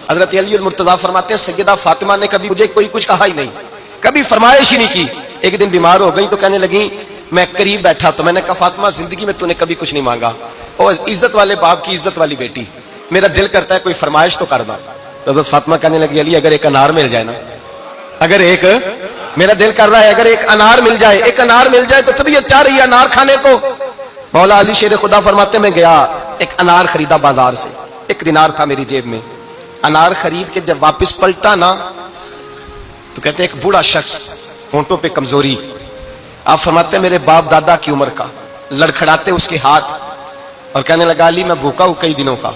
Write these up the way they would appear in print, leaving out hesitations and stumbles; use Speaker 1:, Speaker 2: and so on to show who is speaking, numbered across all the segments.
Speaker 1: حضرت علی المرتضیٰ فرماتے ہیں سیدہ فاطمہ نے کبھی مجھے کوئی کچھ کہا ہی نہیں، کبھی فرمائش ہی نہیں کی. ایک دن بیمار ہو گئی تو کہنے لگی، میں قریب بیٹھا تو میں نے کہا فاطمہ زندگی میں تو نے کبھی کچھ نہیں مانگا، اور عزت والے باپ کی عزت والی بیٹی، میرا دل کرتا ہے کوئی فرمائش تو کرنا. تو حضرت فاطمہ کہنے لگی علی اگر ایک انار مل جائے نا، اگر ایک، میرا دل کر رہا ہے اگر ایک انار مل جائے، ایک انار مل جائے تو طبیعت چاہ رہی ہے انار کھانے کو. مولا علی شیر خدا فرماتے میں گیا ایک انار خریدا بازار سے، 1 دینار تھا میری جیب میں. انار خرید کے جب واپس پلٹا نا تو کہتے ایک بوڑھا شخص، ہونٹوں پہ کمزوری، آپ فرماتے ہیں میرے باپ دادا کی عمر کا، لڑکھڑاتے اس کے ہاتھ اور کہنے لگا علی میں بھوکا ہوں کئی دنوں کا.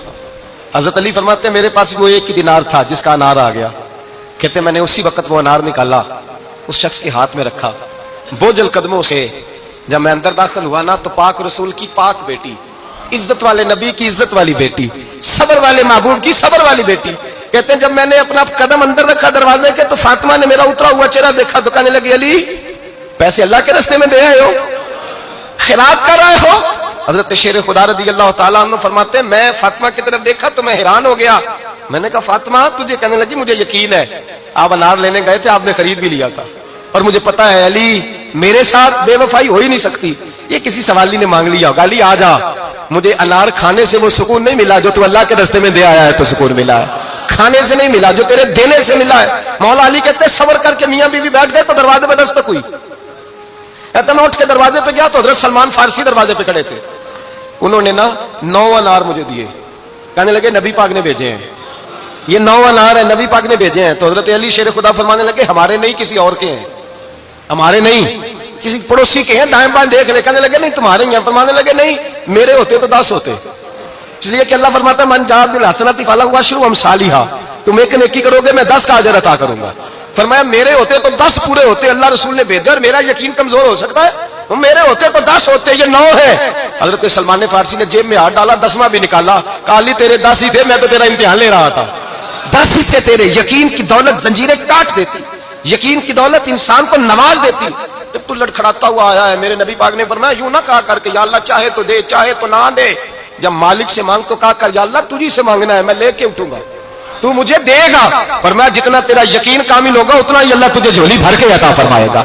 Speaker 1: حضرت علی فرماتے ہیں میرے پاس وہ 1 ہی دینار تھا جس کا انار آ گیا. کہتے میں نے اسی وقت وہ انار نکالا، اس شخص کے ہاتھ میں رکھا، بوجھل قدموں سے جب میں اندر داخل ہوا نا تو پاک رسول کی پاک بیٹی، عزت والے نبی کی عزت والی بیٹی، صبر والے محبوب کی صبر والی بیٹی. کہتے ہیں جب میں نے اپنا قدم اندر رکھا دروازے کے تو فاطمہ نے میرا اترا ہوا چہرہ دیکھا تو کہنے لگی علی پیسے اللہ کے راستے میں دے آئے ہو، خیرات کر رہے ہو. حضرت شیر خدا رضی اللہ تعالیٰ عنہ فرماتے ہیں میں فاطمہ کی طرف دیکھا تو میں حیران ہو گیا. میں نے کہا فاطمہ تجھے، کہنے لگی مجھے یقین ہے آپ انار لینے گئے تھے، آپ نے خرید بھی لیا تھا، اور مجھے پتا ہے علی میرے ساتھ بے وفائی ہو ہی نہیں سکتی. یہ کسی سوالی نے مانگ لیا ہوگا، علی آ جا، مجھے انار کھانے سے وہ سکون نہیں ملا جو تو اللہ کے راستے میں دے آیا ہے تو سکون ملا ہے، کھانے سے نہیں ملا جو تیرے دینے سے ملا ہے. مولا علی کہتے صبر کر کے میاں بیوی بیٹھ گئے تو دروازے پہ دستک ہوئی. کہتے میں اٹھ کے دروازے پہ گیا تو حضرت سلمان فارسی دروازے پہ کھڑے تھے. انہوں نے نا 9 انار مجھے دیے، کہنے لگے نبی پاک نے بھیجے ہیں، یہ 9 انار ہیں نبی پاک نے بھیجے ہیں. تو حضرت علی شیر خدا فرمانے لگے ہمارے نہیں کسی اور کے ہیں، ہمارے نہیں کسی پڑوسی کے ہیں، دائیں بائیں دیکھ لے. کہنے لگے نہیں تمہارے ہیں. فرمانے لگے نہیں میرے ہوتے تو 10 ہوتے، اس لیے کہ اللہ فرماتا ہے من جاء بالحسنۃ فلہ عشر امثالھا، تم ایک نیکی کرو گے میں 10 کا اجر عطا کروں گا. فرمایا میرے ہوتے تو 10 پورے ہوتے، اللہ رسول نے بھیجا اور میرا یقین کمزور ہو سکتا ہے، میرے ہوتے تو 10 ہوتے، یہ 9 ہے. حضرت سلمان فارسی نے جیب میں ہاتھ ڈالا، 10واں بھی نکالا، کہا علی تیرے 10 ہی تھے، میں تو تیرا امتحان لے رہا تھا. 10 ہی تھے تیرے. یقین کی دولت زنجیریں کاٹ دیتی، یقین کی دولت انسان کو نواز دیتی. جب تو لڑکھڑاتا ہوا آیا ہے میرے نبی پاک نے فرمایا یوں نہ کہا کر کے یا اللہ چاہے تو دے چاہے تو نہ دے، جب مالک سے مانگ تو کہا کر یا اللہ تجھی سے مانگنا ہے میں لے کے اٹھوں گا، تو مجھے دے گا. فرمایا جتنا تیرا یقین کامل ہوگا اتنا ہی اللہ تجھے جھولی بھر کے عطا فرمائے گا.